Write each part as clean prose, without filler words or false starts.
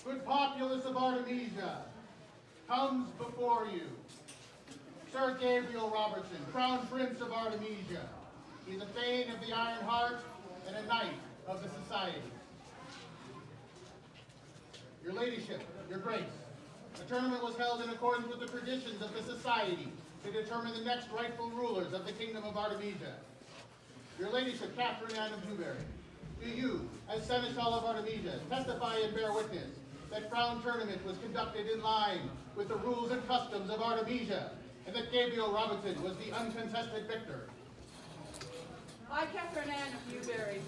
Good populace of Artemisia, comes before you Sir Gabriel Robertson, Crown Prince of Artemisia. He's a Thane of the Iron Heart and a Knight of the Society. Your Ladyship, Your Grace, a tournament was held in accordance with the traditions of the Society to determine the next rightful rulers of the Kingdom of Artemisia. Your Ladyship, Catherine Anne of Newbury, do you, as Seneschal of Artemisia, testify and bear witness that Crown Tournament was conducted in line with the rules and customs of Artemisia, and that Gabriel Robertson was the uncontested victor? I, Catherine Anne of Newbury,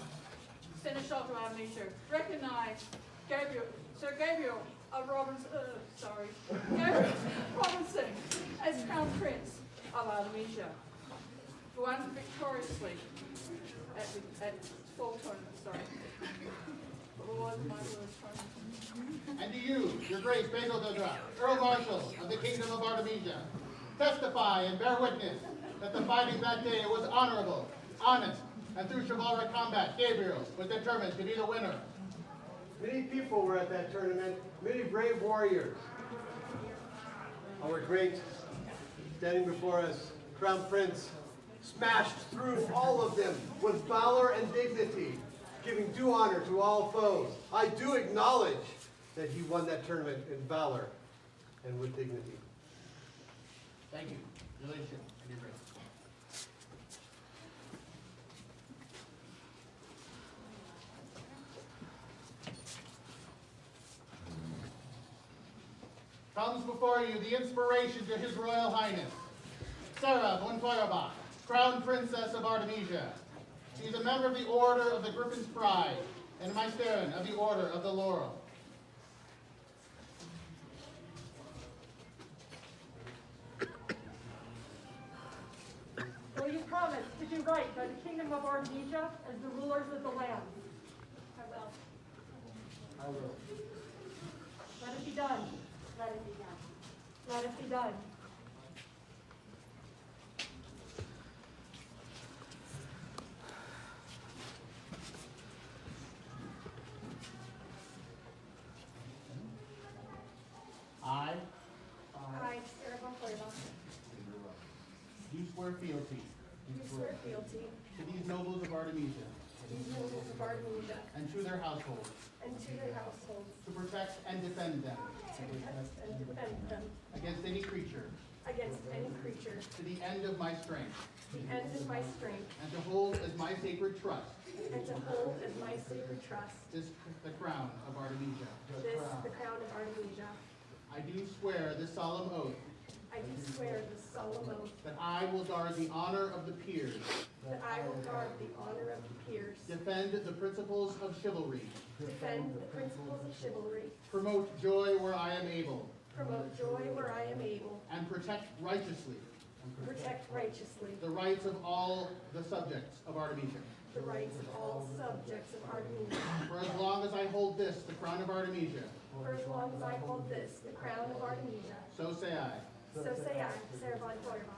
Seneschal of Artemisia, recognize Sir Gabriel Robertson as Crown Prince of Artemisia, who won victoriously at fall tournament. And do you, Your Grace Basil Dodra, Earl Marshal of the Kingdom of Artemisia, testify and bear witness that the fighting that day was honorable, honest, and through chivalric combat, Gabriel was determined to be the winner? Many people were at that tournament, many brave warriors. Our great, standing before us, Crown Prince, smashed through all of them with valor and dignity, giving due honor to all foes. I do acknowledge that he won that tournament in valor and with dignity. Thank you, Your Ladyship, and Your Grace. Comes before you the inspiration to His Royal Highness, Sarah von Feuerbach, Crown Princess of Artemisia. She is a member of the Order of the Griffin's Pride and Meisterin of the Order of the Laurel. Will you promise to do right by the Kingdom of Artemisia as the rulers of the land? I will. I will. Let it be done. Let it be done. Let it be done. I, Sarah von Feuerbach, Do swear fealty do swear fealty to these nobles of Artemisia to these nobles of Artemisia and to their households, and to their households, to protect and defend them to protect and defend them against any creature, against any creature, to the end of my strength, to the end of my strength, and to hold as my sacred trust and to hold as my sacred trust the crown of Artemisia. the crown of Artemisia. I do swear this solemn oath I do swear this solemn oath that I will guard the honor of the peers, that I will guard the honor of the peers, defend the principles of chivalry, defend the principles of chivalry, promote joy where I am able, promote joy where I am able, and protect righteously protect righteously the rights of all the subjects of Artemisia. the rights of all subjects of Artemisia. For as long as I hold this, the crown of Artemisia, For as long as I hold this, the crown of Artemisia, so say I. so say I, Sarah von Feuerbach.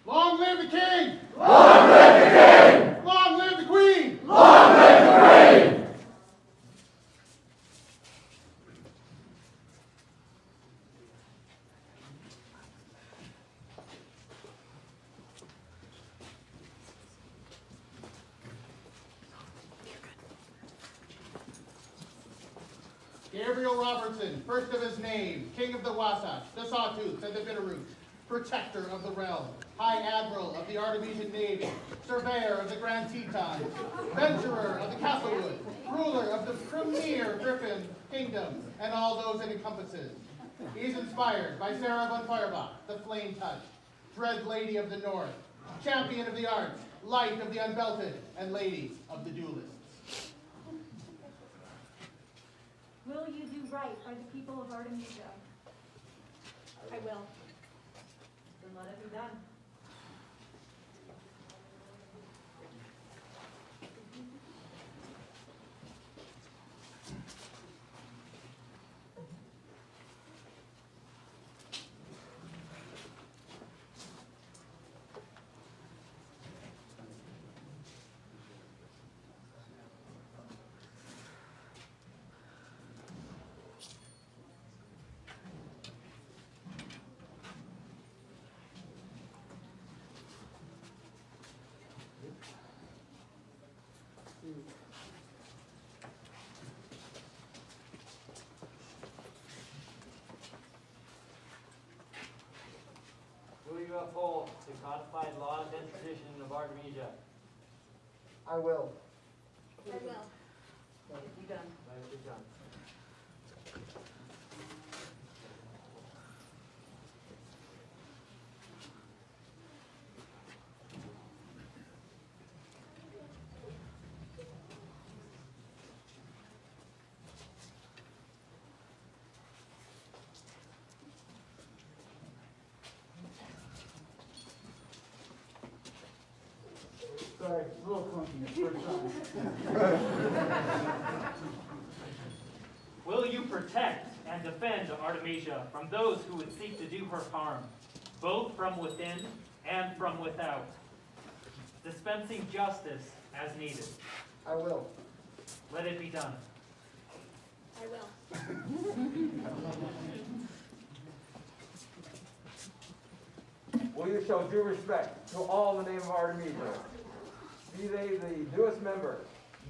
Long live the king! Long live the king! Long live the queen! Long live the queen! Gabriel Robertson, first of his name, King of the Wasatch, the Sawtooths, and the Bitterroots, Protector of the Realm, High Admiral of the Artemisian Navy, Surveyor of the Grand Tetons, Venturer of the Castlewood, Ruler of the premier Griffin Kingdom, and all those it encompasses. He is inspired by Sarah von Feuerbach, the Flame Touch, Dread Lady of the North, Champion of the Arts, Light of the Unbelted, and Lady of the Duelists. Will you do right by the people of Artemisia? I will. Then let it be done. uphold the codified laws and tradition of Artemisia. I will. I will. Let it be done. Let it be done. Sorry, it's a little clunky. It's first time. Will you protect and defend Artemisia from those who would seek to do her harm, both from within and from without, dispensing justice as needed? I will. Let it be done. I will. Will you show due respect to all in the name of Artemisia, be they the newest member,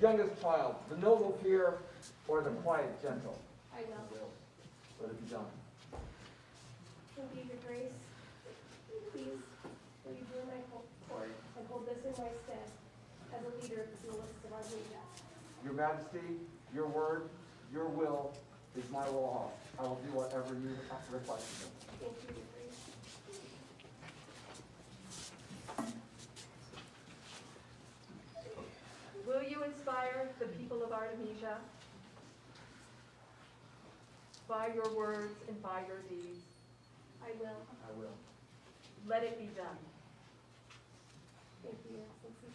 youngest child, the noble peer, or the quiet gentle? I will. Let it be done. Indeed, Your Grace, please, will you join my court and hold this in my stead as a leader of the duelists of Artemisia? Your Majesty, your word, your will is my law. I will do whatever you request of me. Thank you, Your Grace. Will you inspire the people of Artemisia by your words and by your deeds? I will. I will. Let it be done. Thank you, Your Excellency.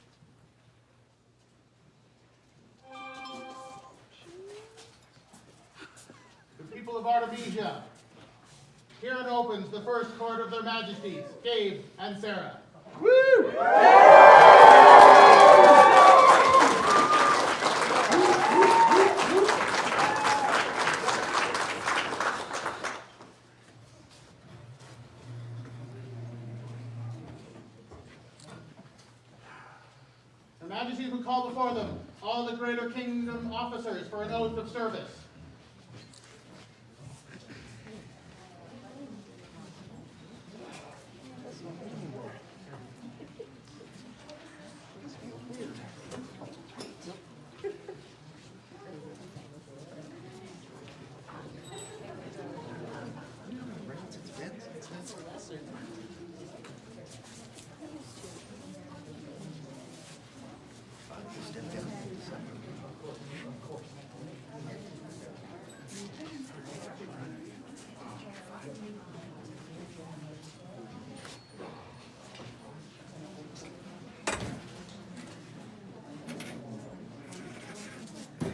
The people of Artemisia, here it opens the first court of their majesties, Gabe and Sarah. Her majesties will call before them all the greater kingdom officers for an oath of service.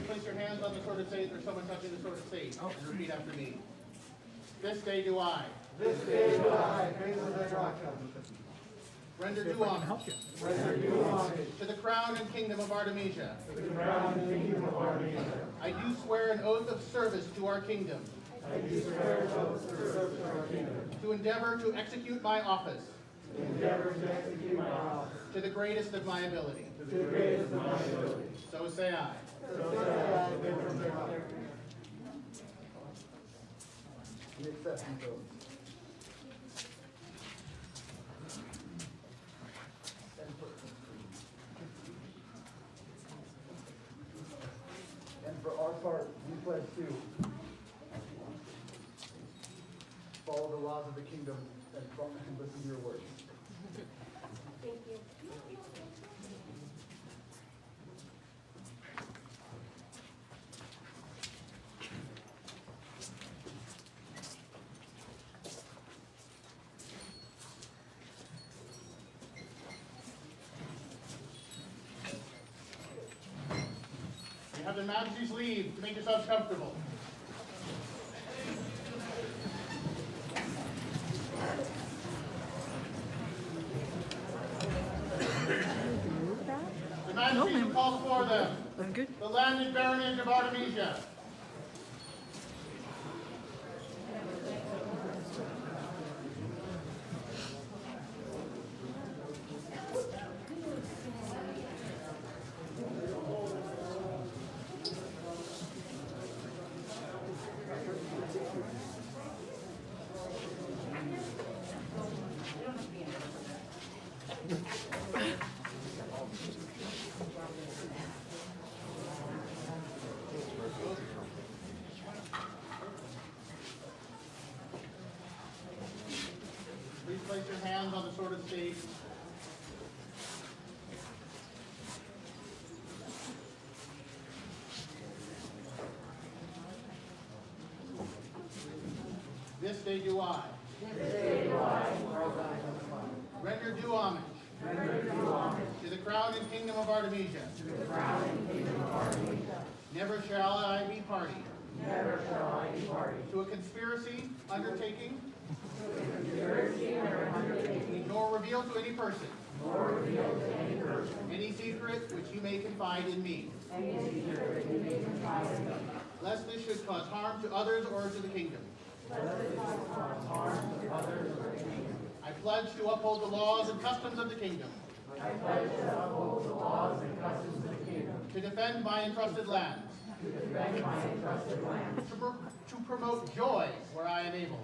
Place your hands on the sword of state or someone touching the sword of state and repeat after me. This day do I This day do I, render due homage to the crown and kingdom of Artemisia. I do swear an oath of service to our kingdom. To endeavor to execute my office. To the greatest of my ability. So say I. The acceptance oath. And for our part, we pledge to follow the laws of the kingdom and listen to your words. Thank you. You have the Majesty's leave to make yourselves comfortable. The Majesties will call before them the landed Barony of Artemisia. Please place your hands on the sword of state. This day do I. Render due homage. To the crown and kingdom of Artemisia. Never shall I be party. To a conspiracy undertaking. Nor reveal to any person. Any secret which you may confide in me. Lest this should cause harm to others or to the kingdom. I pledge to uphold the laws and customs of the kingdom. To defend my entrusted lands. To promote joy where I am able.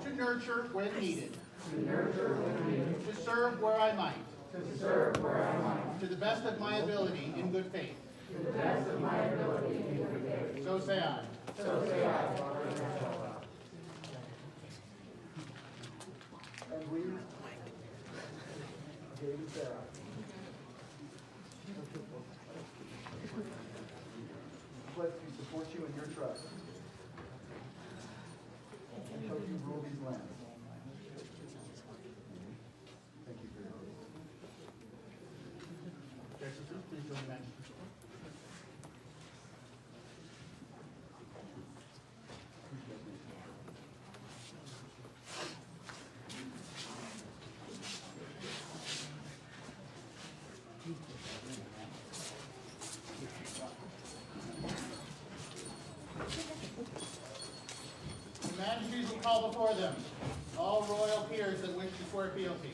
To nurture when needed. To serve where I might. To the best of my ability in good faith. So say I. And we, Gabriel and Sarah, pledge to support you in your trust and help you rule these lands. Thank you for your oath. Justices, please join me. The Majesties will call before them all royal peers that wish to swear fealty.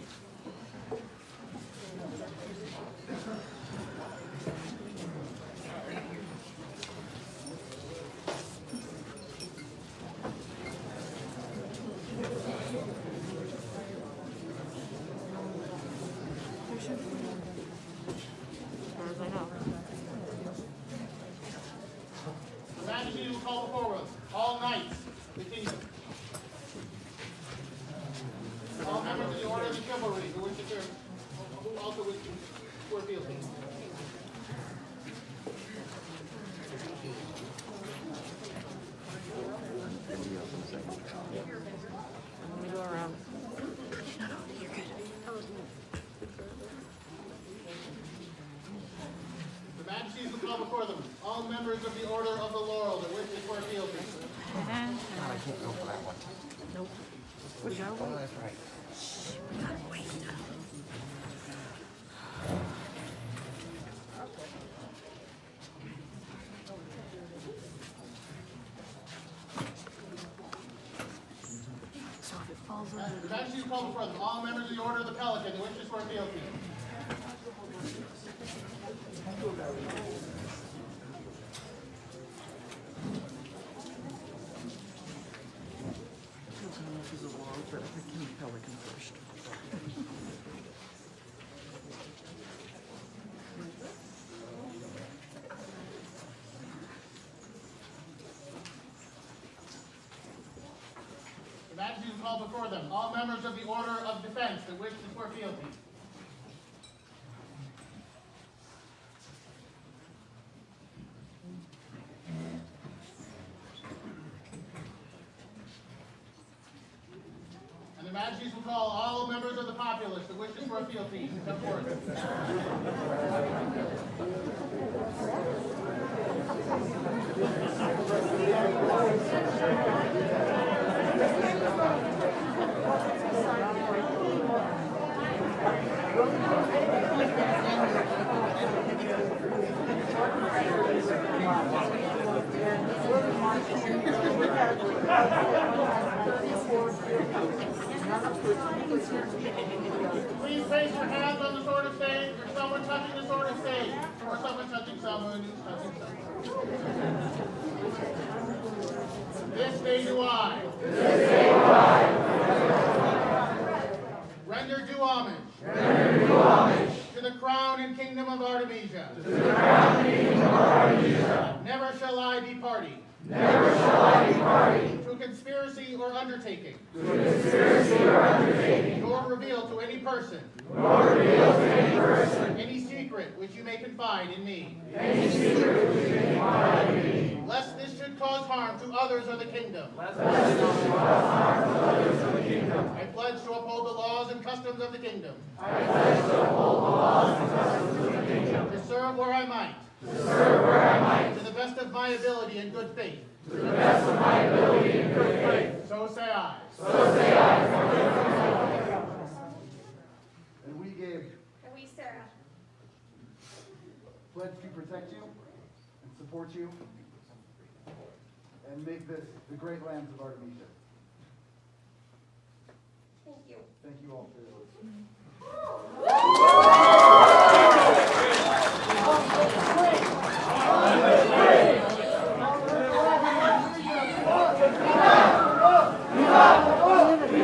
The Majesties will call before us all knights of the kingdom. All members of the order of the chivalry who wish to serve, who also wish to swear fealty. Let me go around. No, you're good. The Majesties will call before them all members of the order of the laurel that wish to swear fealty. Nope. We gotta wait. We gotta wait. So if it falls over. The Majesties will call before them all members of the order of the pelican that wish to swear fealty. The Majesties will call before them all members of the order of defense that wish to swear fealty. And the Majesties will call all members of the populace that wish to swear fealty to come forward. Please place your hands on the sword of state, or someone touching the sword of state, or someone touching someone who's touching someone. This day do I. Render Render due homage. To the crown and kingdom of Artemisia. Never shall I be party. To conspiracy or undertaking. Nor reveal to any person. Any secret which you may confide in me. Lest this should cause harm to others or the kingdom. I pledge to uphold the laws and customs of the kingdom. To serve where I might. To the best of my ability and good faith. So say I. And we, Gabe, And we, Sarah, pledge to protect you and support you and make this the great lands of Artemisia. thank you. Thank you all for your work.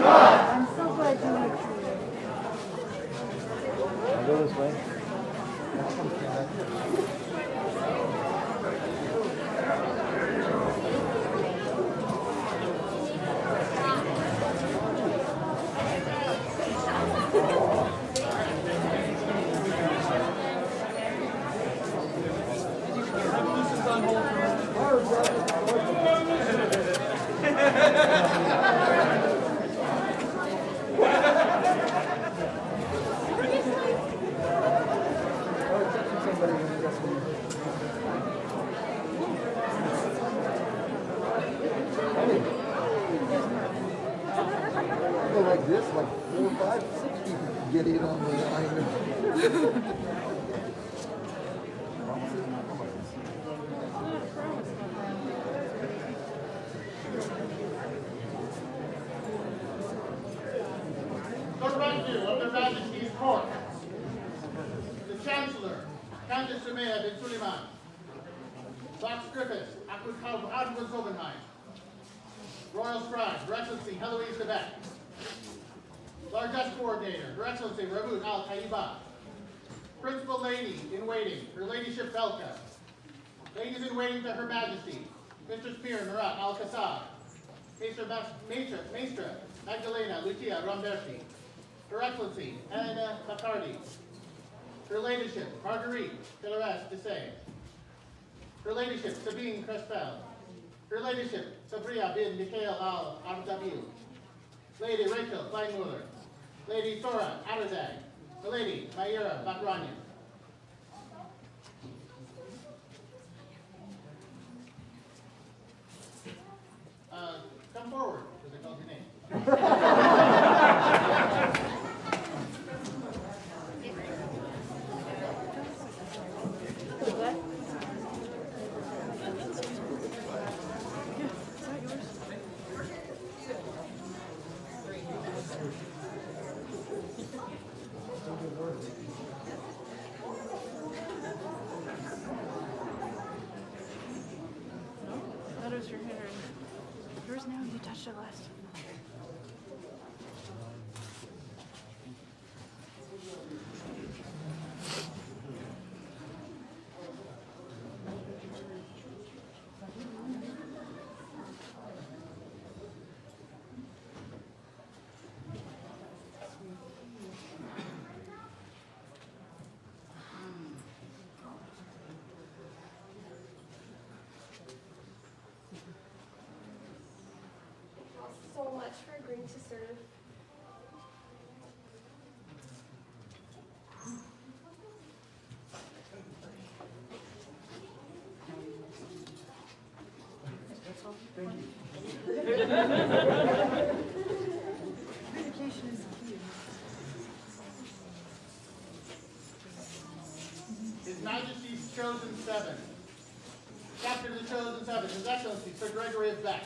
I'm so glad you went through it. I'll go this way. Go like this, like 4, 5, 6 people can get in on the line. Director of Their Majesty's Court. The Chancellor, Countess Germaine bin Suleiman. Fox Griffiths, Admiral Zobenheim. Royal Scribe, Her Excellency Heloise de Beck. Largesse Coordinator, Her Excellency Rabout Al-Taiba. Principal Lady in Waiting, Her Ladyship Belka. Ladies in Waiting to Her Majesty, Mistress Mir Murat Al-Qassab. Maestra Magdalena Lucia Ramberti. Her Excellency Helena Bacardi. Her Ladyship Marguerite Delores de Say. Her Ladyship Sabine Crespel. Her Ladyship Sabria bin Mikhail Al-Ardabil. Lady Rachel Kleinmuller. Lady Thora Adderdag. The Lady Mayra Bakranian. Come forward, because I called your name. That was your handwriting. Yours now, you touched it last. So much for agreeing to serve. Communication is key. His Majesty's Chosen Seven. Captain of the Chosen Seven, His Excellency Sir Gregory of Beck.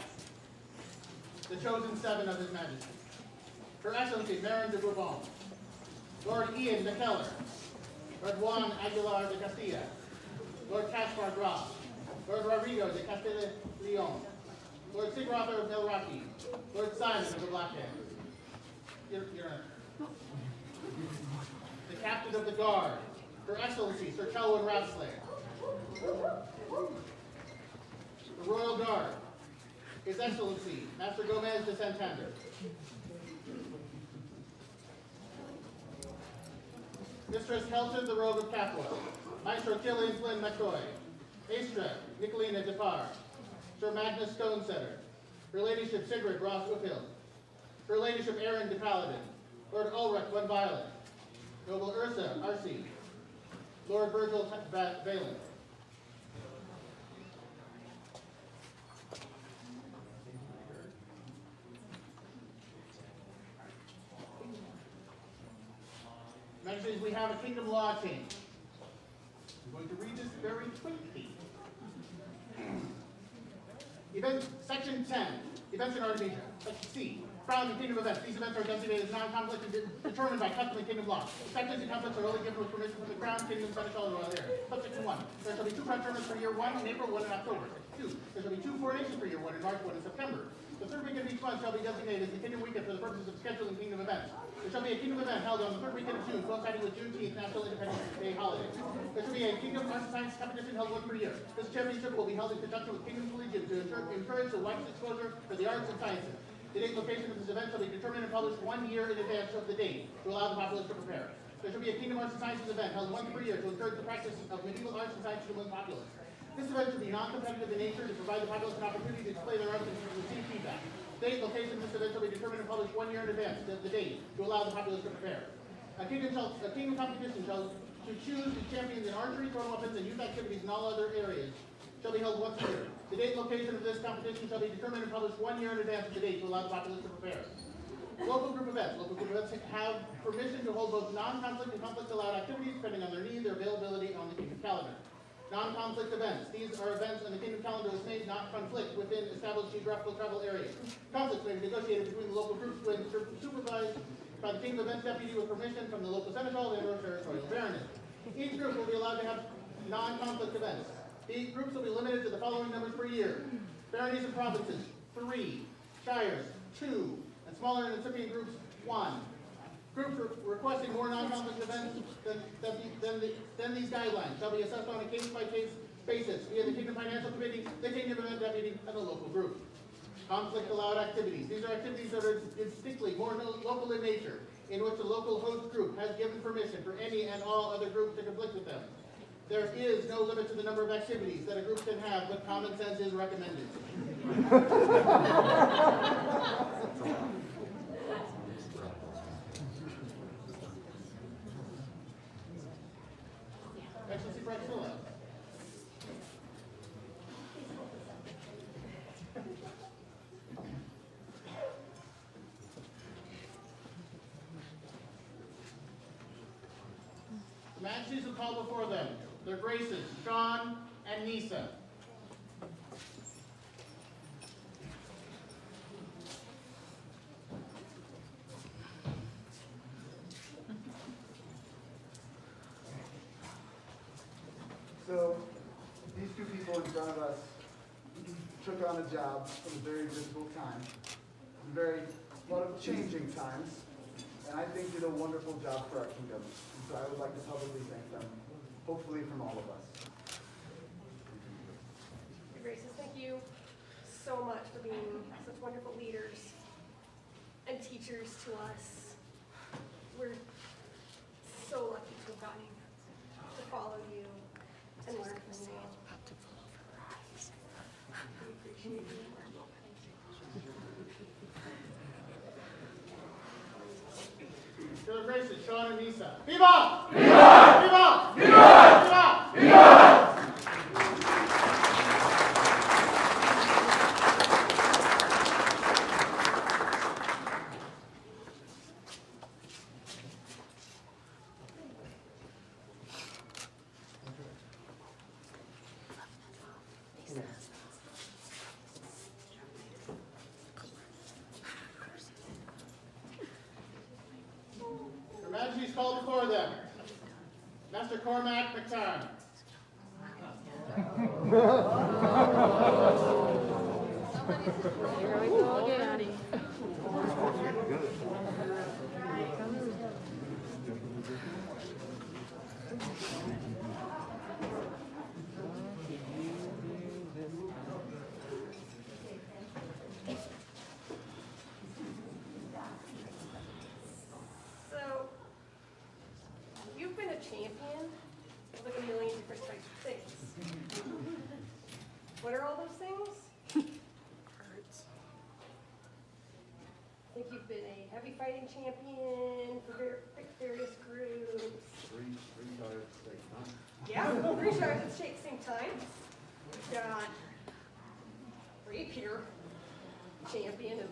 The Chosen Seven of His Majesty. Her Excellency Baron de Bourbon. Lord Ian de Keller. Lord Juan Aguilar de Castilla. Lord Caspar Graf. Lord Rodrigo de Castilla-Leon. Lord Sigrother of Milwaukee. Lord Simon of the Black Hand. Your Honor. Captain of the Guard, Her Excellency Sir Kelwin Ratsley. The Royal Guard, His Excellency Master Gomez de Santander. Mistress Helton the Rogue of Capua, Maestro Killian Flynn McCoy, Aestra Nicolina Depar, Sir Magnus Stonesetter, Her Ladyship Sigrid Ross Whitfield, Her Ladyship Aaron de Paladin, Lord Ulrich von Violet, Noble Ursa Arcee, Lord Virgil Valen. Majesties, we have a Kingdom Law change. I'm going to read this very quickly. Section 10, Events in Artemisia. Section C, Crown and Kingdom events. These events are designated as non-conflict and determined by custom and kingdom law. Effectives and conflicts are only given with permission from the Crown, Kingdom, Seneschal, and Royal Heir. Subsection 1, there shall be 2 crown tournaments per year, 1 in April, 1 in October. Section 2, there shall be 2 coronations per year, 1 in March, 1 in September. The third weekend of each month shall be designated as the Kingdom Weekend for the purposes of scheduling Kingdom events. There shall be a Kingdom event held on the third weekend of June, coinciding with Juneteenth National Independence Day holiday. There shall be a Kingdom Arts and Science competition held 1 per year. This championship will be held in conjunction with Kingdom Collegiate to encourage the widest exposure for the arts and sciences. The date and location of this event shall be determined and published 1 year in advance of the date to allow the populace to prepare. There shall be a Kingdom Arts and Sciences event held 1 per year to encourage the practice of medieval arts and sciences among the populace. This event should be non-competitive in nature to provide the populace an opportunity to display their arts and receive feedback. Date and location of this event shall be determined and published 1 year in advance of the date to allow the populace to prepare. A kingdom competition shall to choose the champions in archery, thrown weapons, and youth activities in all other areas shall be held once a year. The date and location of this competition shall be determined and published 1 year in advance of the date to allow the populace to prepare. Local group events. Local group events have permission to hold both non-conflict and conflict-allowed activities depending on their need, their availability on the kingdom calendar. Non-conflict events. These are events on the kingdom calendar which may not conflict within established geographical travel areas. Conflicts may be negotiated between the local groups when supervised by the kingdom events deputy with permission from the local seneschal and or territorial baronet. Each group will be allowed to have non-conflict events. These groups will be limited to the following numbers per year. Baronies and provinces, 3. Shires, 2. And smaller incipient groups, 1. Groups requesting more non-conflict events than these guidelines shall be assessed on a case-by-case basis via the Kingdom Financial Committee, the Kingdom Event Deputy, and the local group. Conflict-allowed activities. These are activities that are distinctly more local in nature, in which the local host group has given permission for any and all other groups to conflict with them. There is no limit to the number of activities that a group can have, but common sense is recommended. Excellency Braxilla. The Majesties will call before them their graces, Sean and Nisa. So, these two people in front of us took on a job in a very difficult time, a lot of changing times, and I think did a wonderful job for our kingdom. And so I would like to publicly thank them, hopefully from all of us. Your Graces, thank you so much for being such wonderful leaders and teachers to us. We're so lucky to have gotten to follow you and learn from you. We appreciate you. To their graces, Sean and Nisa. Viva! Viva! Viva! Viva! Viva! Viva! Her Majesty's called before them. Master Cormac McTarn. Here we go again. What are all those things? I think you've been a heavy fighting champion for various groups. Three stars at the same time. Yeah, 3 stars at the same time. We've got rapier champion of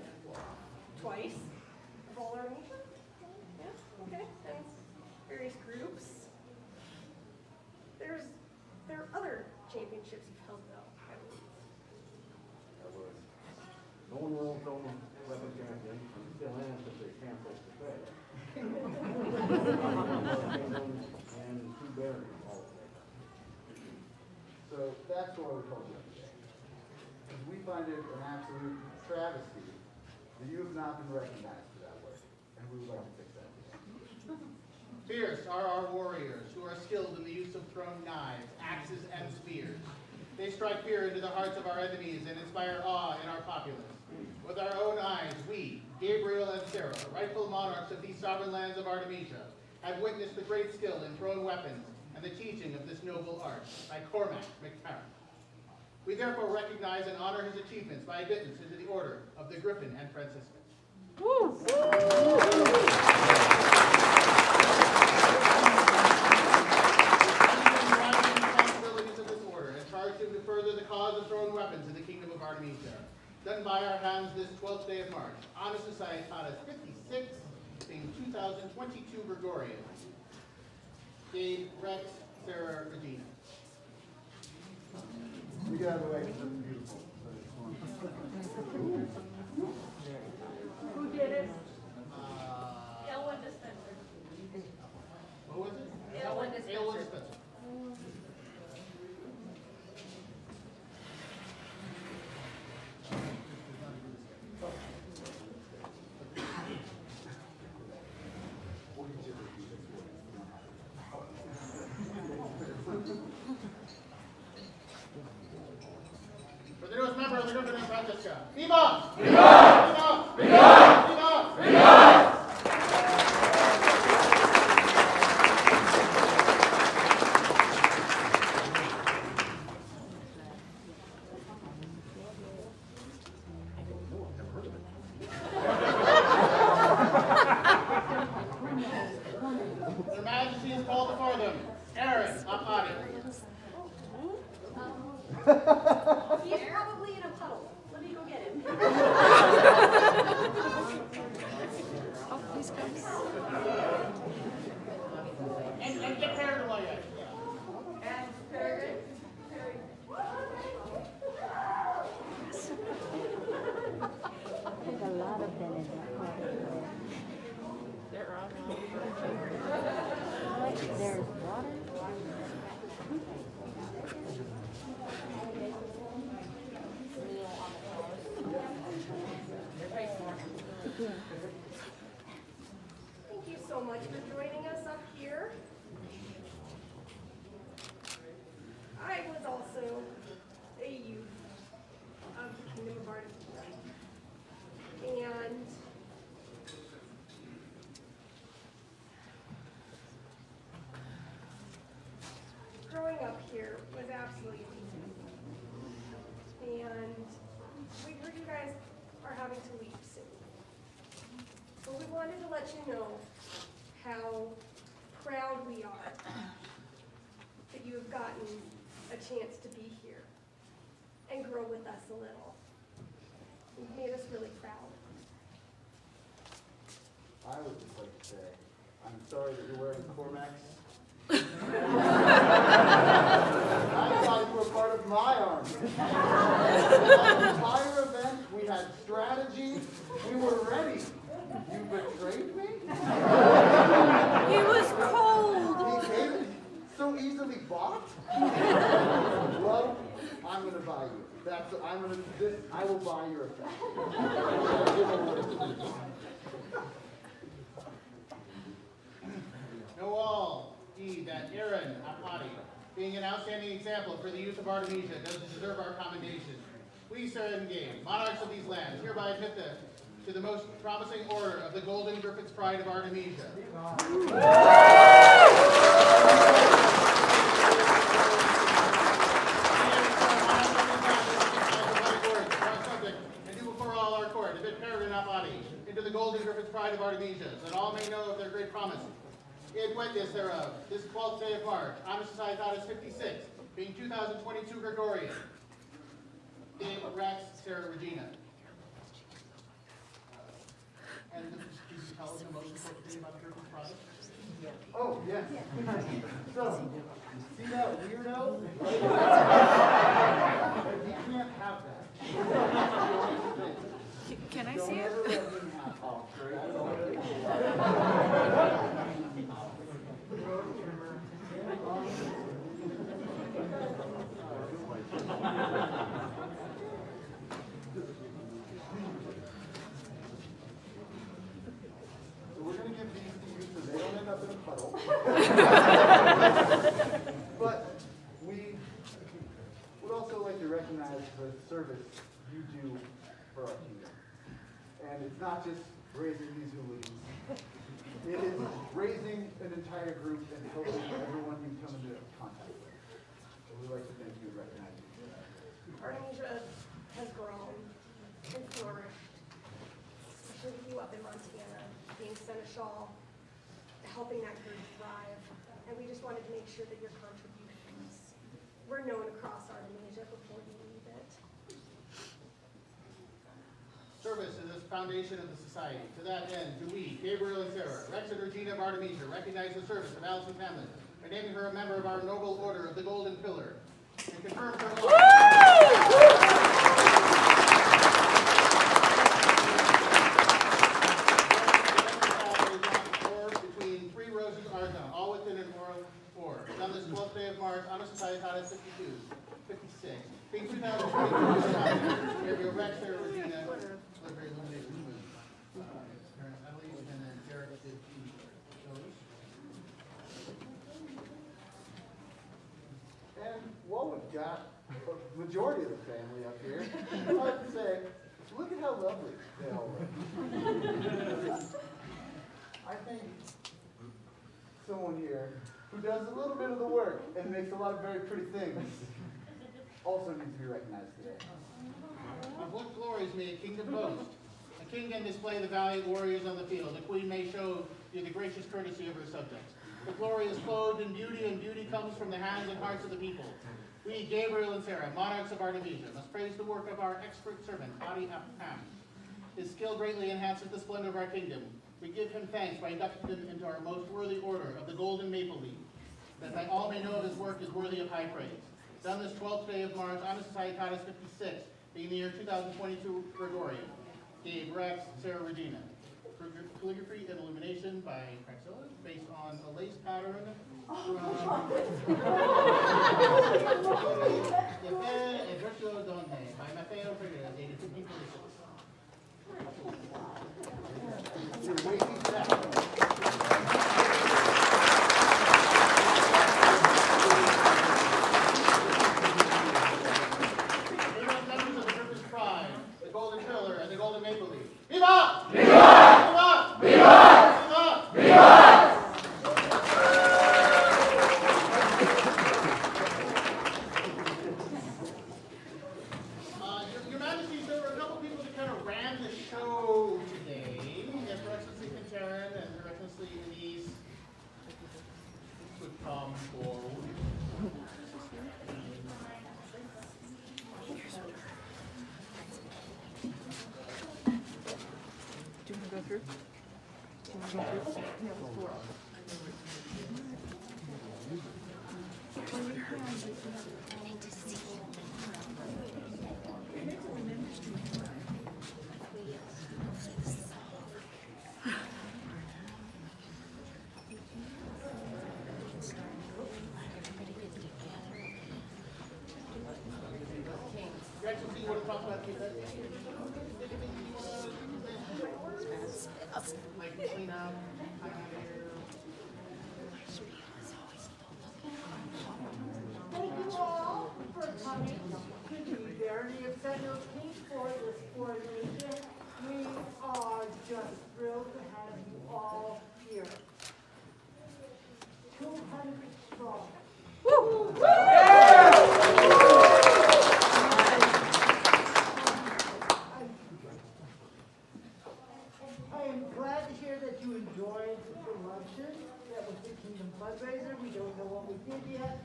twice of all Artemisia. Yeah, okay. And various groups. There are other championships you've held though, I believe. That was Lone Wolf, Lone Weapon Champion. I'm still in because they canceled the pay. And 2 barons all together. So that's why we called you today. Because we find it an absolute travesty that you have not been recognized for that work. And we would like to fix that today. Fierce are our warriors, who are skilled in the use of thrown knives, axes, and spears. They strike fear into the hearts of our enemies and inspire awe in our populace. With our own eyes, we, Gabriel and Sarah, rightful monarchs of these sovereign lands of Artemisia, have witnessed the great skill in thrown weapons and the teaching of this noble art by Cormac McTarrant. We therefore recognize and honor his achievements by admittance into the Order of the Griffin and Franciscan. Woo! Responsibilities of this order and charged him to further the cause of thrown weapons in the Kingdom of Artemisia. Done by our hands this 12th day of March. Honor Societatis 56, being 2022 Gregorian. Gabe, Rex, Sarah, Regina. We got away with something beautiful. Who did it? Ellen Dispenser. What was it? Ellen Dispenser. Ellen Dispenser. For the newest member of the Griffin and Francisca, Viva! Viva! Viva! Viva! Viva! Viva! Their Majesty is called before them. Aaron, Apati. He's probably in a puddle. Let me go get him. Oh, he's comes. And get Peregrine while you're at it. And Peregrine. There's a lot of them in that water. There's water. Thank you so much for joining us up here. I was also a youth of the Kingdom of Artemisia. And growing up here was absolutely amazing. And we heard you guys are having to leave soon. But we wanted to let you know how proud we are that you have gotten a chance to be here and grow with us a little. You've made us really proud. I would just like to say, I'm sorry that you're wearing Cormac's. I thought you were part of my army. The entire event, we had strategy, we were ready. You betrayed me? He was cold. He came so easily bought? Well, I'm gonna buy you. I will buy your effect. Know all, ye, that Aaron Apati, being an outstanding example for the youth of Artemisia, does deserve our commendation. We, Sarah and Gabe, monarchs of these lands, hereby admit to the most promising order of the Golden Griffin's Pride of Artemisia. promised. In witness thereof, this 12th day of March, Honor Societatis 56, being 2022 Gregorian. Dave, Rex, Sarah, Regina. And could you tell us the most important thing about the Griffin product? Oh, yes. So, see that weirdo? You can't have that. Can I see it? Don't ever let him have oh, great. So we're going to give these to you so they don't end up in a puddle. But we would also like to recognize the service you do for our kingdom. And it's not just raising these hooligans. It is raising an entire group and helping everyone you come into contact with. So we'd like to thank you and recognize you. Artemisia has grown and flourished, especially with you up in Montana, being seneschal, helping that group thrive. And we just wanted to make sure that your contributions were known across Artemisia before you leave it. Service is the foundation of the society. To that end, do we, Gabriel and Sarah, Rex and Regina of Artemisia, recognize the service of Allison Hamlin by naming her a member of our noble order of the Golden Pillar, and confirm her between 3 roses Argent, all within an oral four. On this 12th day of March, Honor Societatis 56, being 2022, Gabriel, Rex, Sarah, Regina, very limited movement. And then Derek did those. And while we've got a majority of the family up here, I'd like to say, look at how lovely they all look. I think someone here who does a little bit of the work and makes a lot of very pretty things also needs to be recognized today. Of what glories may a kingdom boast? A king can display the valiant warriors on the field. A queen may show you the gracious courtesy of her subjects. The glory is clothed in beauty, and beauty comes from the hands and hearts of the people. We, Gabriel and Sarah, monarchs of Artemisia, must praise the work of our expert servant, Adi Ham. His skill greatly enhances the splendor of our kingdom. We give him thanks by inducting him into our most worthy order of the Golden Maple Leaf, that all may know of his work is worthy of high praise. Done this 12th day of March, Honor Societatis 56, being the year 2022 Gregorian. Gabe, Rex, Sarah, Regina. Calligraphy and illumination by Praxilla, based on a lace pattern from e Verso Donne by Matteo Figueroa, dated 1546. You're waiting for that. Members of the Griffin Pride, the Golden Pillar, and the Golden Maple Leaf. Viva! Viva! Viva! Viva! Your Majesty, there were a couple people that kind of ran the show today. If Her Excellency Karen and Her Excellency Denise would come forward. Do you want to go through? Do you want to go through? Yeah, let's go up. Your Excellency, you want to talk about the event? Like clean up, Thank you all for coming to the Barony of Sentinels Keep for this coronation. We are just thrilled to have you all here. 200 strong. I am glad to hear that you enjoy fundraiser. We don't know what we did yet.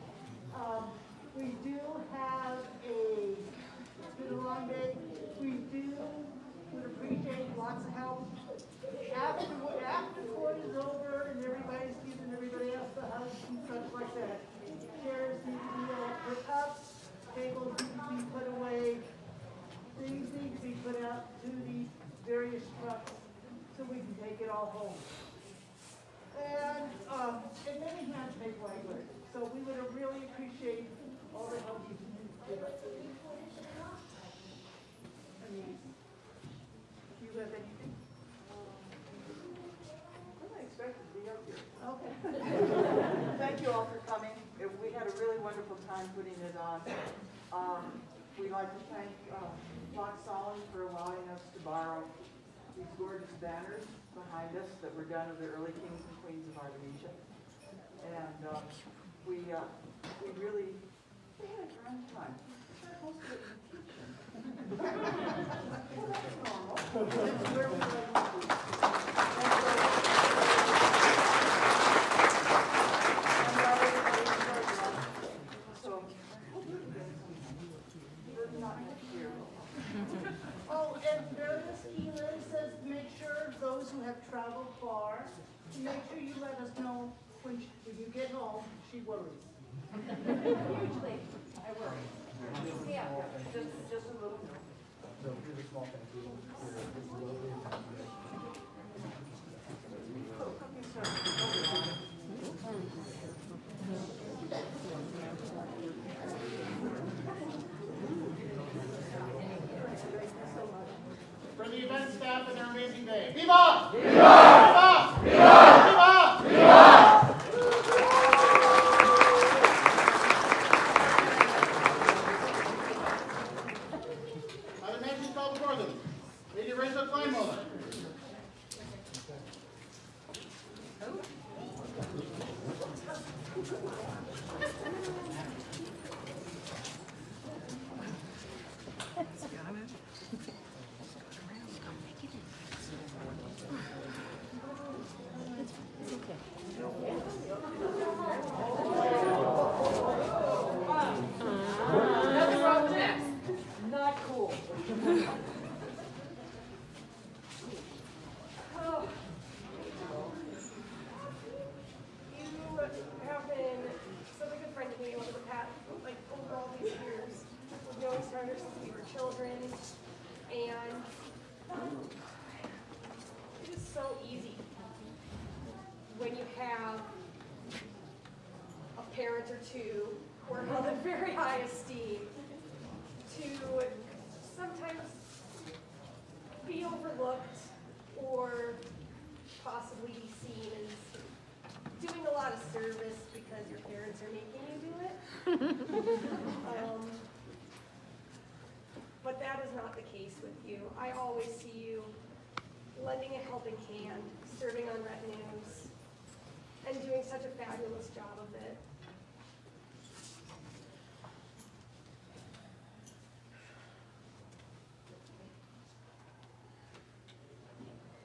We do have it's been a long day. We would appreciate lots of help. After court is over and everybody's giving everybody else the hugs and stuff like that, chairs need to be all put up, tables need to be put away, things need to be put out to the various trucks so we can take it all home. And many hands make light work. So we would really appreciate all the help you can give us. I mean, do you have anything? I'm not expecting to be up here. Okay. Thank you all for coming. We had a really wonderful time putting it on. We'd like to thank Fox Solon for allowing us to borrow these gorgeous banners behind us that were done of the early kings and queens of Artemisia. And we had a grand time. Most of it was teaching. Well, that's normal. That's where we like to be. So, not next year. Oh, and Baroness Keeler says make sure those who have traveled far, make sure you let us know when you get home. She worries. Hugely, I worry. Yeah, just a little. No, here's a small thing. For the event staff and their amazing day. Viva! Viva! Viva! Viva! Viva! Viva! Other nations call before them. Lady Rachel Kleinmuller. Not cool. Oh. You have been such a good friend to me over the past, over all these years. We've known each other since we were children, and it is so easy when you have a parent or two who are held in very high esteem to sometimes be overlooked or possibly be seen as doing a lot of service because your parents are making you do it. But that is not the case with you. I always see you lending a helping hand, serving on retinues, and doing such a fabulous job of it.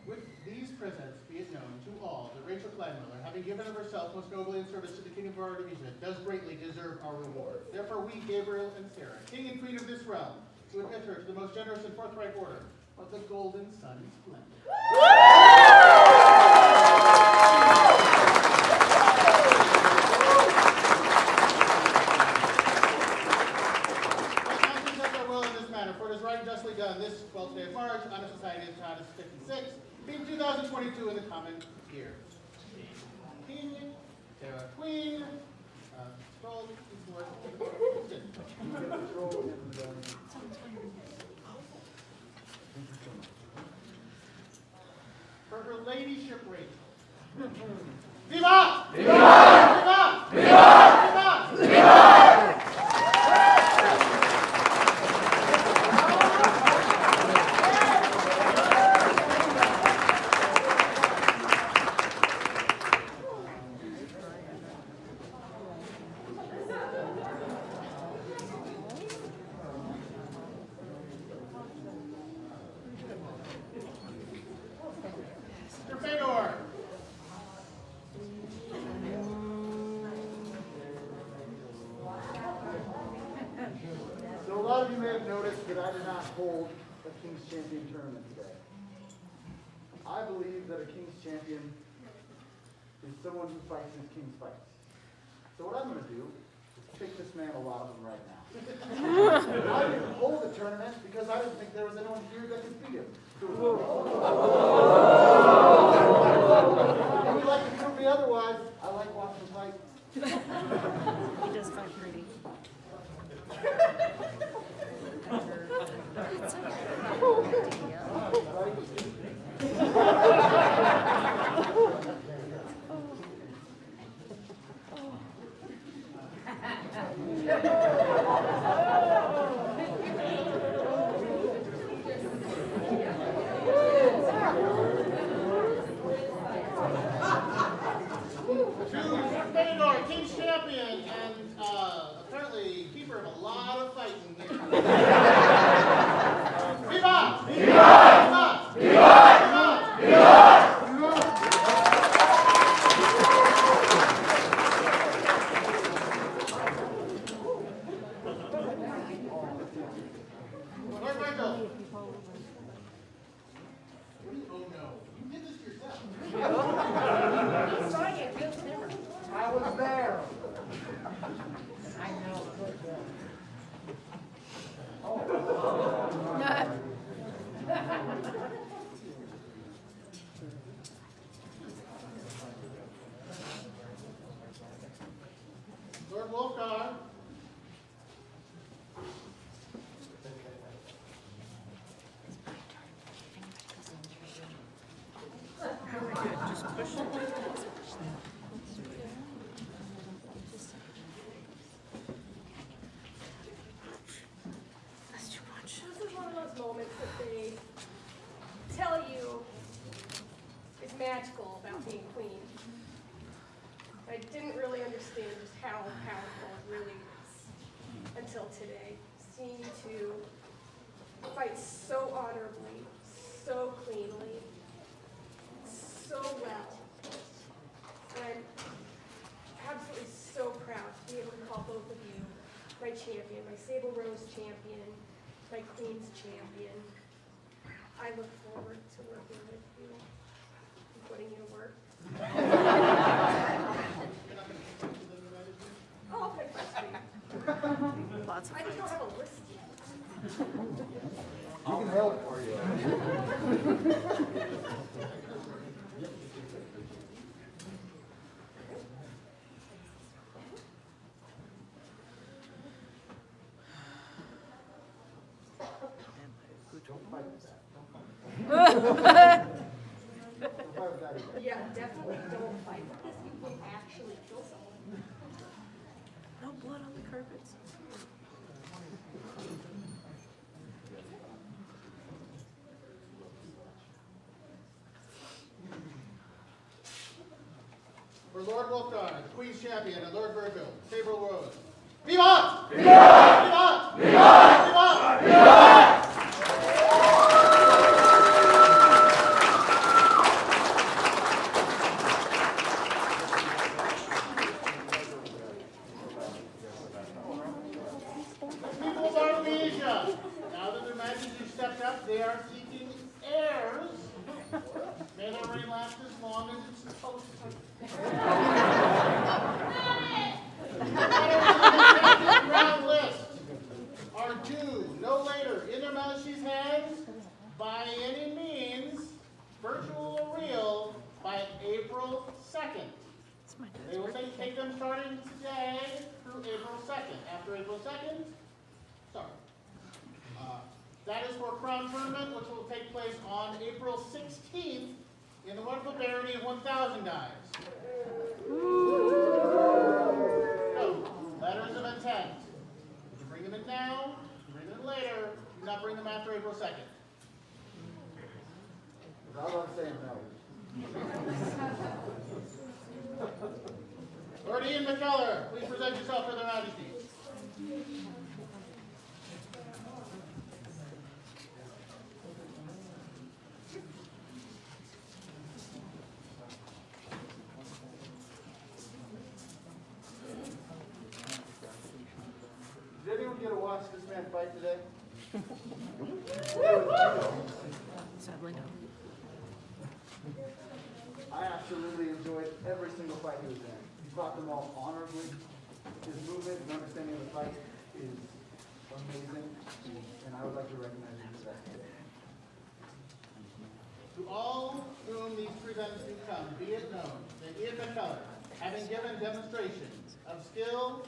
With these presents, be it known to all that Rachel Kleinmuller, having given of herself most nobly in service to the King of Artemisia, does greatly deserve our reward. Therefore we, Gabriel and Sarah, King and Queen of this realm, to admit her to the most generous and forthright order of the Golden Sun Splendor. For it is right and justly done this 12th day of March, on a society of Titus 56, being 2022 in the common year. King, Sarah Queen, scroll before for her ladyship Rachel. Viva! Viva! Viva! Viva! Viva! Viva! Mr. Fedor. hold a King's Champion tournament today. I believe that a King's Champion is someone who fights his King's fights. So what I'm going to do is kick this man a lot of them right now. I didn't hold a tournament because I didn't think there was anyone here that could beat him. If you'd like to prove me otherwise, I like watching him fight. He does fight pretty. King's champion and apparently keeper of a lot of fighting here. Viva! Viva! Viva! Viva! Viva! Lord Michael. Oh no, you did this yourself. I was there. I know. Lord Wolfgar. Just push it. That's too much. This is one of those moments that they tell you is magical about being queen. I didn't really understand just how powerful it really is until today. Seeing you two fight so honorably, so cleanly, so well. And I'm absolutely so proud to be able to call both of you my champion, my Sable Rose champion, my Queen's champion. I look forward to working with you and putting you to work. Oh, I'll pick first week. Lots of I just don't have a list yet. You can help for you. Don't fight with that. Don't fight with that either. Yeah, definitely don't fight with this. You will actually kill someone. No blood on the carpets. For Lord Wolfgar, Queen's champion, and Lord Virgil, Sable Rose. Viva! Viva! Viva! Viva! Viva! Viva! People of Artemisia, now that their majesty stepped up, they are seeking heirs. May their reign last as long as it's supposed to. The ground list are due no later in their majesty's hands by any means, virtual or real, by April 2nd. They will take them starting today through April 2nd. After April 2nd, sorry. That is for Crown Tournament, which will take place on April 16th in the wonderful Barony of 1,000 dives. So, letters of intent. You bring them in now, you bring them in later, do not bring them after April 2nd. All I'm saying no. Lord Ian McKellar, please present yourself for their majesty. Did anyone get to watch this man fight today? Sadly, no. I absolutely enjoyed every single fight he was in. He fought them all honorably. His movement and understanding of the fight is amazing, and I would like to recognize him for that today. To all whom these presents do come, be it known that Ian McCullough, having given demonstrations of skill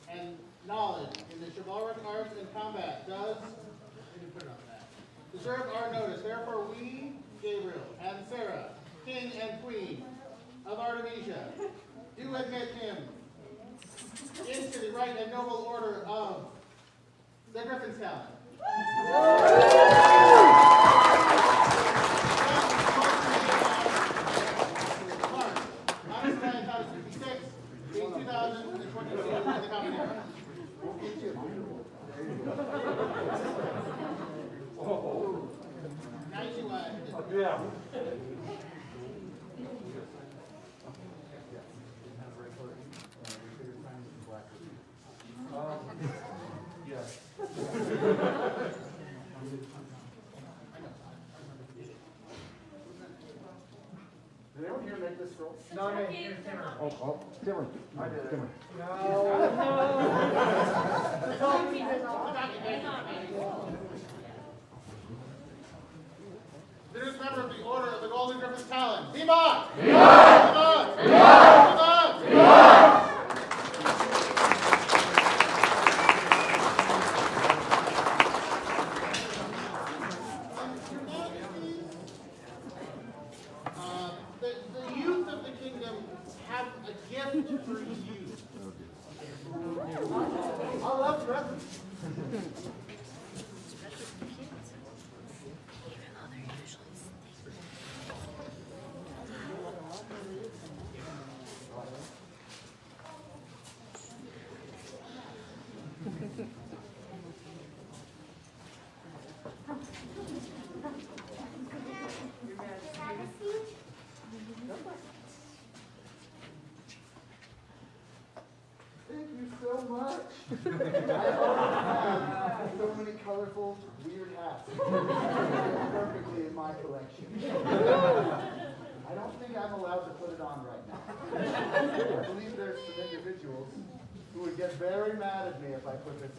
and knowledge in the chivalric arts and combat, does, let me put it on that, deserve our notice. Therefore we, Gabriel and Sarah, King and Queen of Artemisia, do admit him into the right and noble order of the Griffin's Talent. Honest Land House 56, being 2022 in the common era. Nice you Yeah. Yes. Did anyone here make this roll? Oh, Timmer. I did it. Timmer. The newest member of the Order of the Golden Griffin's Talon, Viva! Viva! Viva! Viva! Viva! The youth of the kingdom have a gift for you. I love presents. Thank you so much. I always have so many colorful, weird hats. Perfectly in my collection. I don't think I'm allowed to put it on right now. I believe there's some individuals who would get very mad at me if I put this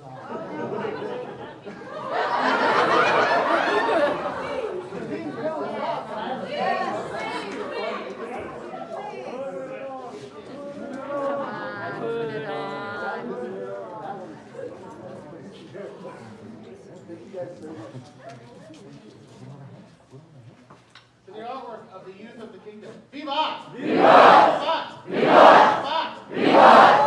To the artwork of the youth of the kingdom. Viva! Viva! Viva! Viva! Viva!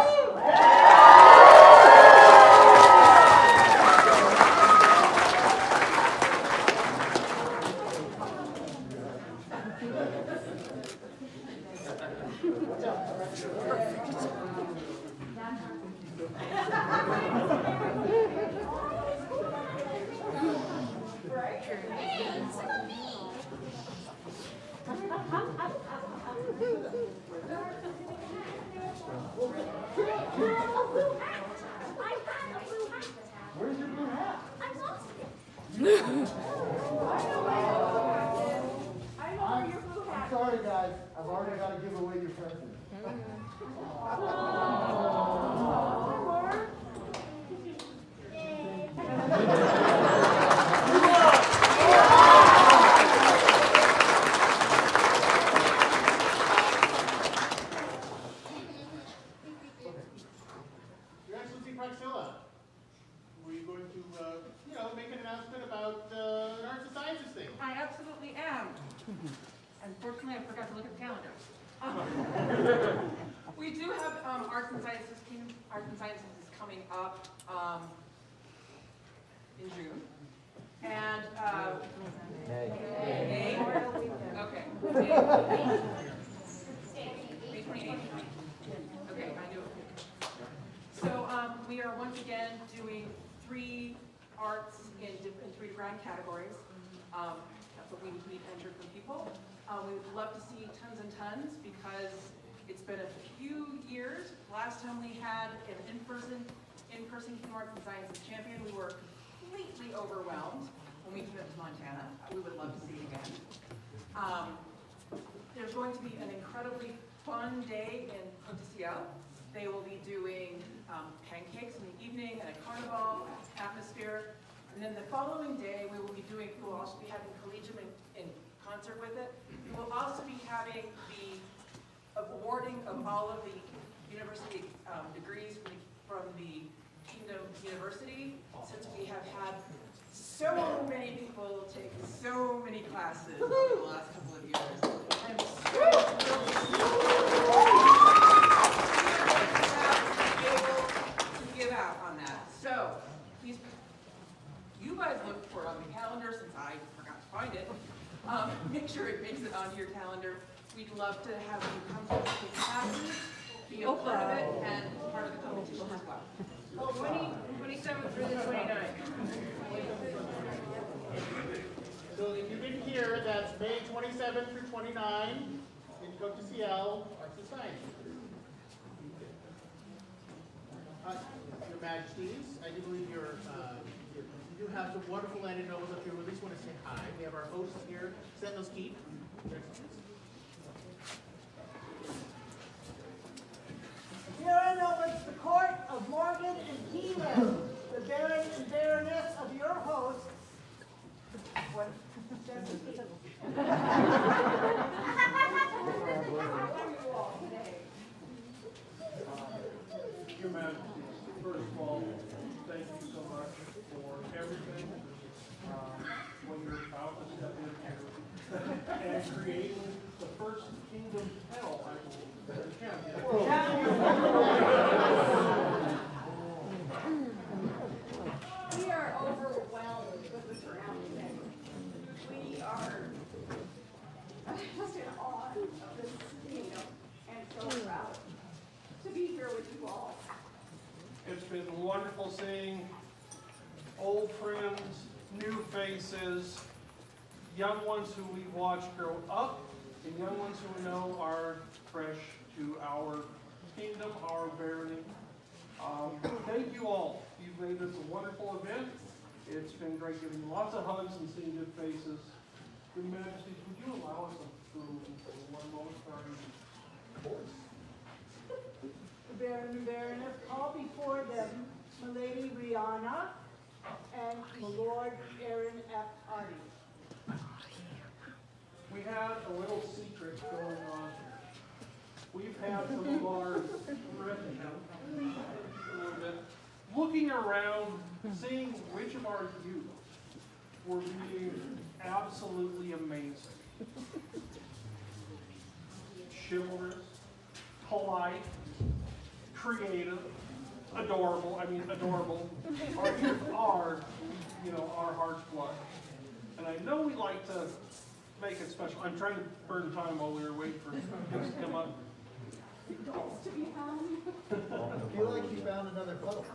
Where's your blue hat? I lost it. I'm sorry, guys. I've already got to give away your present. Your Excellency Praxilla, were you going to, make an announcement about an arts and sciences thing? I absolutely am. Unfortunately, I forgot to look at the calendar. We do have Arts and Sciences, Kingdom of Arts and Sciences is coming up in June. And, May? Okay. May 28th. Okay, I knew it. So we are once again doing 3 arts in 3 different categories. That's what we need to enter from people. We would love to see tons and tons because it's been a few years. Last time we had an in-person Kingdom of Arts and Sciences champion, we were completely overwhelmed when we came up to Montana. We would love to see it again. There's going to be an incredibly fun day in Cote-de-Ciel. They will be doing pancakes in the evening and a carnival atmosphere. And then the following day, we will also be having Collegium in concert with it. We will also be having the awarding of all of the university degrees from the Kingdom University, since we have had so many people take so many classes over the last couple of years. I'm so thrilled to be able to give out on that. So, please, you guys look for it on the calendar since I forgot to find it. Make sure it makes it onto your calendar. We'd love to have you come to take classes, be a part of it, and part of the competition as well. 27th through the 29th. So if you didn't hear, that's May 27 through 29 in Cote-de-Ciel, Arts and Science. Your Majesties, I do believe you do have some wonderful landed nobles up here. We at least want to say hi. We have our hosts here, Sentinels Keep. Here I know it's the court of Morgan and Keelan, the Baron and Baroness of your host. What? Your Majesty, first of all, thank you so much for everything. When you're about to step in here and creating the first Kingdom Hell, I believe. We are overwhelmed with the turnout today. We are just in awe of this kingdom and so proud to be here with you all. It's been wonderful seeing old friends, new faces, young ones who we watched grow up, and young ones who we know are fresh to our kingdom, our barony. Thank you all. You've made this a wonderful event. It's been great getting lots of hugs and seeing good faces. Your Majesties, would you allow us to one moment for our course? The Baron and Baroness call before them Milady Rihanna and Lord Aaron F. Hardy. We had a little secret going on here. We've had some of our looking around, seeing which of our youth were being absolutely amazing. Chivalrous, polite, creative, adorable. I mean, adorable. Our youth are, our heart's blood. And I know we like to make it special. I'm trying to burn time while we were waiting for him to come up. To be found. I feel like you found another puddle.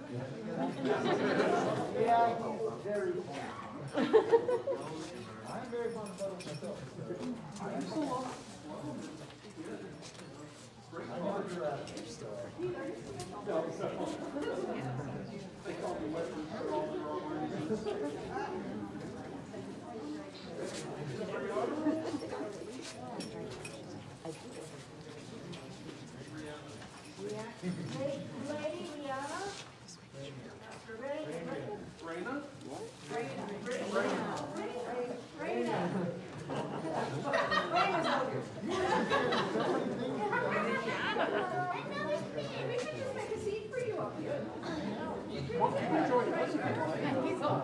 Yeah, he's very fun. I'm very fond of puddles myself. I never do that. They call me weapons for all the wrong reasons. Lady Rihanna? Raina? We can just make a seat for you up here. Well, you can join us. He's on.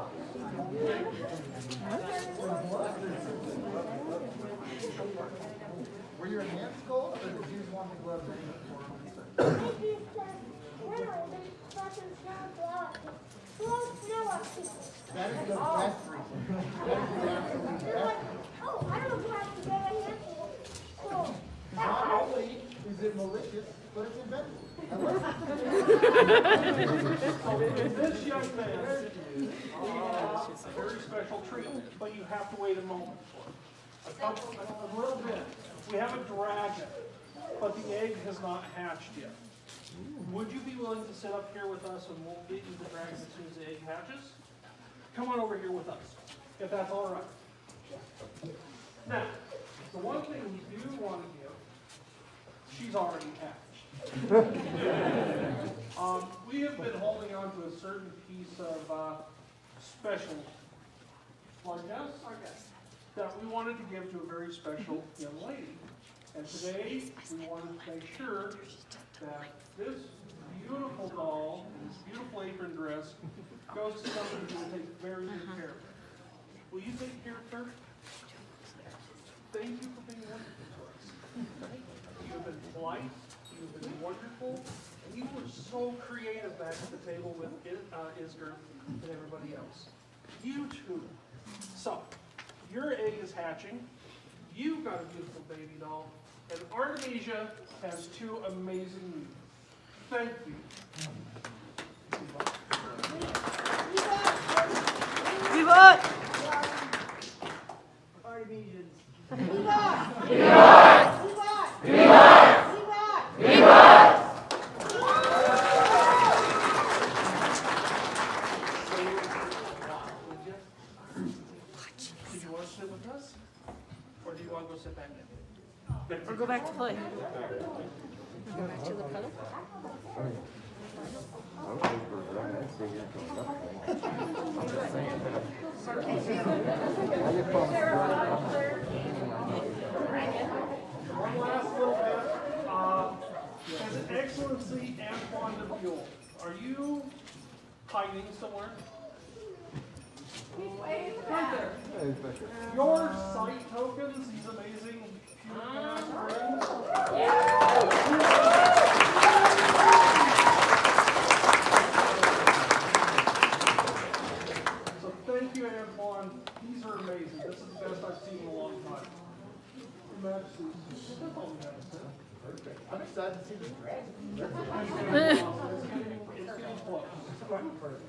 Were your hands cold, or did you just want the gloves in for them? That is the best reason. That is the absolute best reason. Oh, I don't have to get a handful. Cool. Not only is it malicious, but it's inventive. I love it. This young man, a very special treat, but you have to wait a moment for it. A little bit. We have a dragon, but the egg has not hatched yet. Would you be willing to sit up here with us and we'll get you the dragon as soon as the egg hatches? come on over here with us, if that's all right. Now, the one thing we do want to give, she's already hatched. We have been holding on to a certain piece of special largesse that we wanted to give to a very special young lady. And today, we wanted to make sure that this beautiful doll, this beautiful apron dress, goes to somebody who will take very good care of her. Will you take care of her? Thank you for being wonderful to us. You have been polite, you have been wonderful, and you were so creative back at the table with Isger and everybody else. You too. So, your egg is hatching, you've got a beautiful baby doll, and Artemisia has two amazing youths. Thank you. Vivat! Artemisians. Vivat! Vivat! Vivat! Vivat! Do you want to sit with us? Or do you want to go sit back in? Or go back to play. Go back to the color. One last little bit. His Excellency Antoine de Buell, are you hiding somewhere? Right there. Your sight tokens, these amazing friends. So thank you, Antoine. These are amazing. This is the best I've seen in a long time. Your Majesty, that's all we have to say. Perfect. I'm excited to see the dress. It's getting close.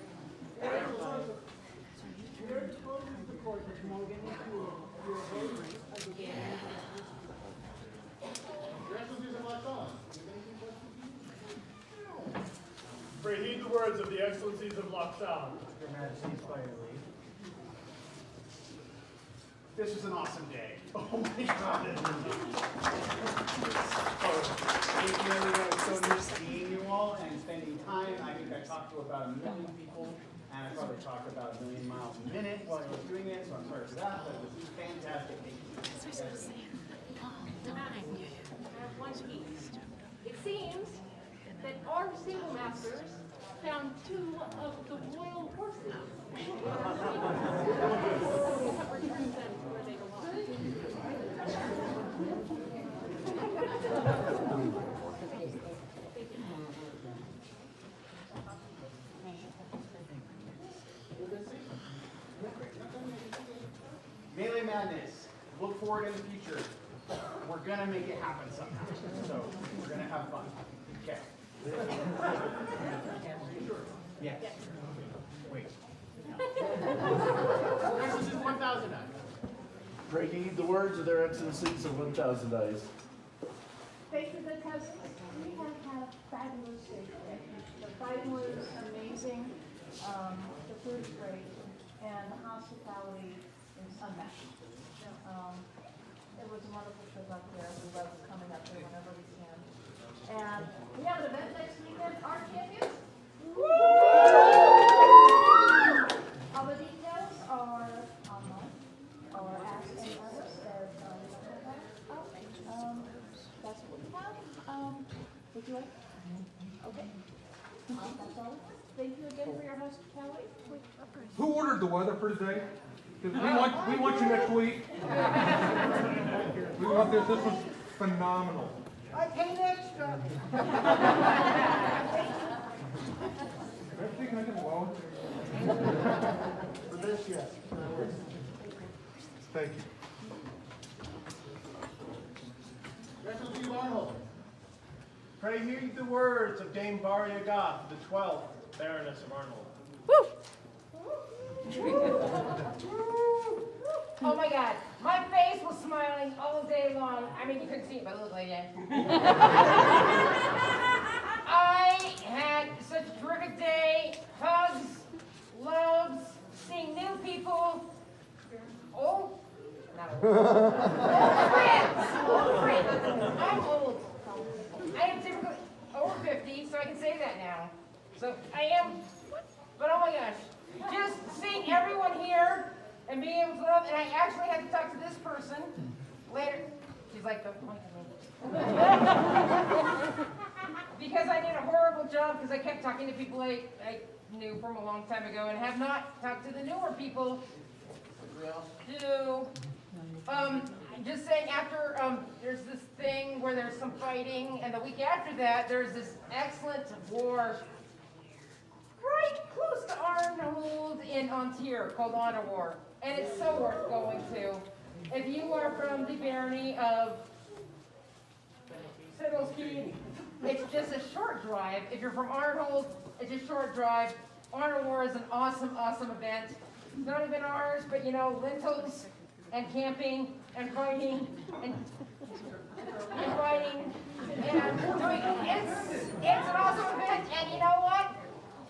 Pray heed the words of the Excellencies of Laxal. Your Majesty's by your leave. This is an awesome day. Oh my God. It's so nice seeing you all and spending time. I think I talked to about 1 million people, and I probably talked about 1 million miles a minute while I was doing it, so I'm sorry for that, but this is fantastic. It seems that our stable masters found 2 of the royal horses. Return them to where they belong. Melee Madness. Look forward in the future. We're gonna make it happen somehow. So we're gonna have fun. Okay. Yes. Wait. This is 1,000 eyes. Pray heed the words of their Excellencies of 1,000 eyes. Faithful cousins, we have had fabulous day today. The fighting was amazing, the food is great, and the hospitality is unmatched. It was a wonderful trip up there. We love coming up there whenever we can. And we have an event next weekend, our champions. All the details are online, or ask any of us as that's what we have. Would you like? Okay. That's all. Thank you again for your hospitality. Who ordered the weather for today? Because we want you next week. We want this. This was phenomenal. I paid extra. Can I get a loan? For this, yes. Thank you. Excellency Arnold. Pray heed the words of Dame Varia Goth, the 12th Baroness of Arnold. Oh my God, my face was smiling all day long. I mean, you couldn't see it, but it looked like that. I had such a terrific day. Hugs, loves, seeing Old friends. I'm old. I am typically over 50, so I can say that now. So I am, but oh my gosh, just seeing everyone here and being able to love, and I actually had to talk to this person later. She's like, don't point at me. Because I did a horrible job because I kept talking to people I knew from a long time ago and have not talked to the newer people. We all do. Just saying after, there's this thing where there's some fighting, and the week after that, there's this excellent war right close to Arnold in Ontario called Honor War. And it's so worth going to. If you are from the Barony of Sentinels Keep, it's just a short drive. If you're from Arnold, it's a short drive. Honor War is an awesome, awesome event. Not even ours, but you know, lentils and camping and fighting and fighting. And it's an awesome event. And you know what?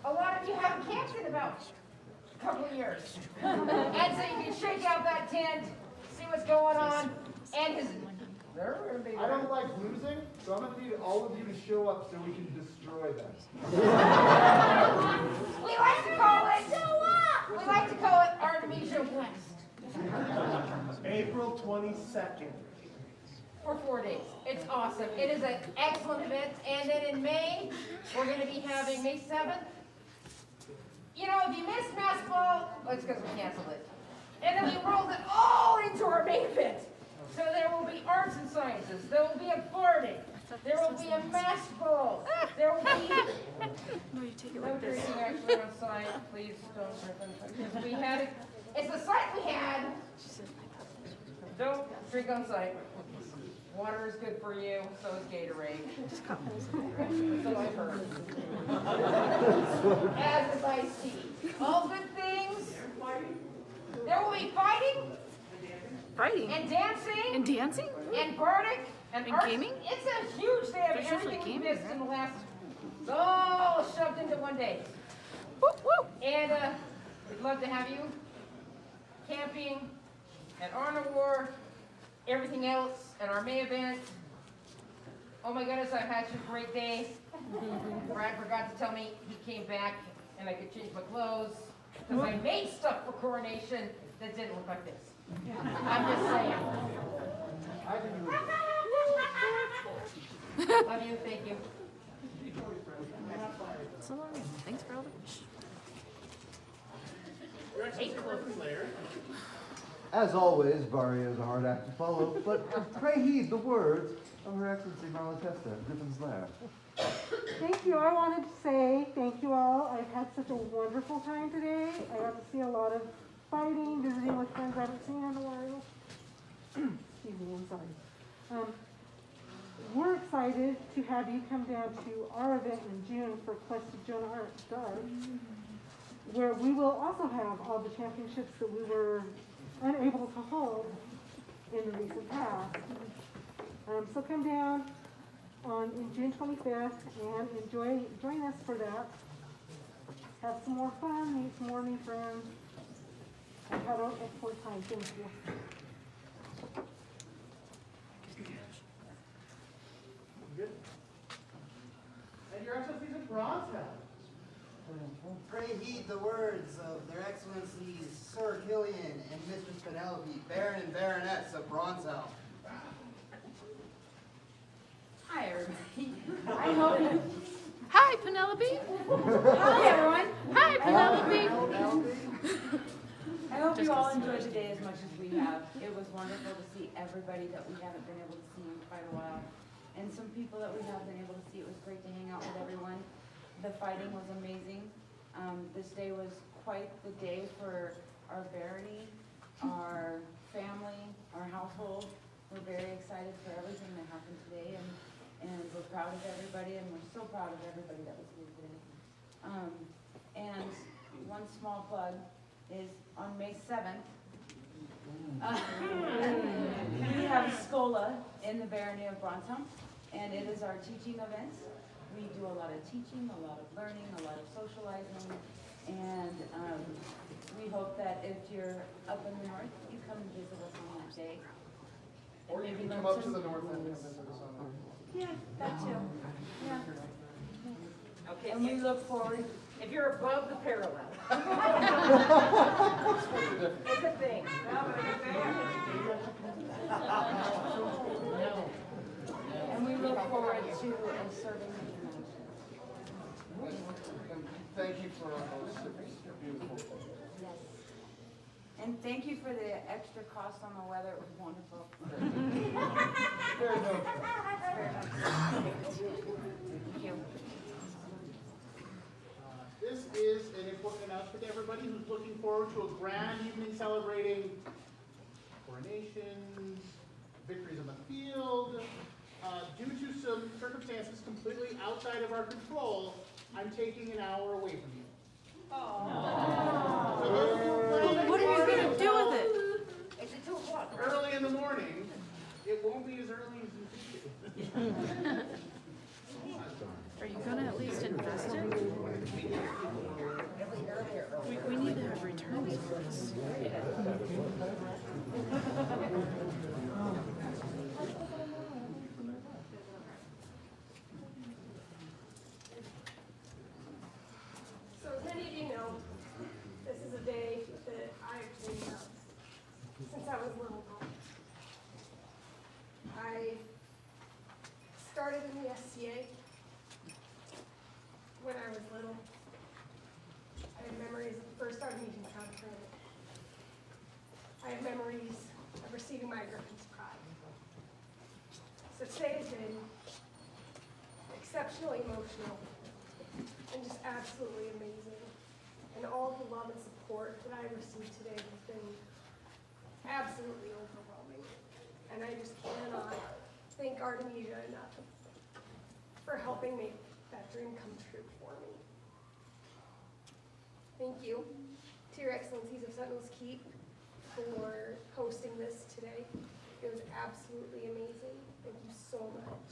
A lot of you haven't camped in about a couple of years. And so you can shake out that tent, see what's going on, and I don't like losing, so I'm going to need all of you to show up so we can destroy them. We like to call it, we like to call it Artemisia West. April 22nd. For 4 days. It's awesome. It is an excellent event. And then in May, we're going to be having May 7th. You know, if you missed Mass Ball, well, it's because we canceled it. And then we rolled it all into our main event. So there will be arts and sciences. There will be a party. There will be a mass ball. There will be no drinking actually on site. Please don't drink on site. We had it. It's the site we had. Don't drink on site. Water is good for you, so is Gatorade. So I've heard. As is iced tea. All good things. There will be fighting. Fighting? And dancing. And dancing? And Bardic. And And arts. gaming? It's a huge day of There's usually everything we gaming, missed in the last. It's all shoved into one day. Woo, woo. And we'd love to have you camping at Honor War, everything else, at our May event. Oh my goodness, I've had such a great day. Brad forgot to tell me he came back and I could change my clothes because I made stuff for Coronation that didn't look like this. I'm just saying. Love you, thank you. So long. Thanks for all the. As always, Barry is a hard act to follow, but pray heed the words of Her Excellency Malatesta, Griffin's Lair. Thank you. I wanted to say thank you all. I've had such a wonderful time today. I got to see a lot of fighting, visiting with friends I haven't seen in a while. Excuse me, I'm sorry. We're excited to have you come down to our event in June for Quest of Joan of Arc, where we will also have all the championships that we were unable to hold in the recent past. So come down in June 25th and join us for that. Have some more fun, meet some more new friends, and have an excellent time. Thank you. Good. And your excellencies of Bronzetown. Pray heed the words of their excellencies Sir Killian and Mistress Penelope, Baron and Baroness of Bronzetown. Hi, everybody. I hope. Hi, Penelope. Hi, everyone. Hi, Penelope. I hope you all enjoyed the day as much as we have. It was wonderful to see everybody that we haven't been able to see in quite a while. And some people that we have been able to see. It was great to hang out with everyone. The fighting was amazing. This day was quite the day for our barony, our family, our household. We're very excited for everything that happened today, and we're proud of everybody, and we're so proud of everybody that was here today. And one small plug is on May 7th, we have Scola in the Barony of Bronzetown, and it is our teaching event. We do a lot of teaching, a lot of learning, a lot of socializing, And we hope that if you're up in the north, you come and visit us on that day. Or you Maybe can come learn up to some- the north end and visit us on that. Yeah, that too. Yeah. Okay, And we look forward. if you're above the parallel. It's a thing. And we look forward to serving the community. Thank you for all those beautiful. Yes. And thank you for the extra cost on the weather. It was wonderful. Very good. Very nice. Thank you. This is an important announcement to everybody who's looking forward to a grand evening celebrating coronations, victories on the field. Due to some circumstances completely outside of our control, I'm taking an hour away from you. So those who are planning What are you party gonna do with it? It's at 2 o'clock. Early in the morning. It won't be as early as you think it is. Are you gonna at least invest it? We need to have returns for this. So as many of you know, this is a day that I've dreamed of since I was little. I started in the SCA when I was little. I have memories of the first Artemisian conference. I have memories of receiving my Griffin's Prize. So today has been exceptionally emotional and just absolutely amazing. And all the love and support that I received today has been absolutely overwhelming. And I just cannot thank Artemisia enough for helping make that dream come true for me. Thank you to your excellencies of Sentinels Keep for hosting this today. It was absolutely amazing. Thank you so much.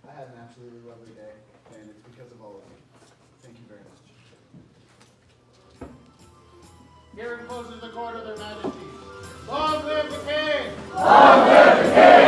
I had an absolutely lovely day, and it's because of all of you. Thank you very much. Here closes the court of their majesties. Long live the king! Long live the king!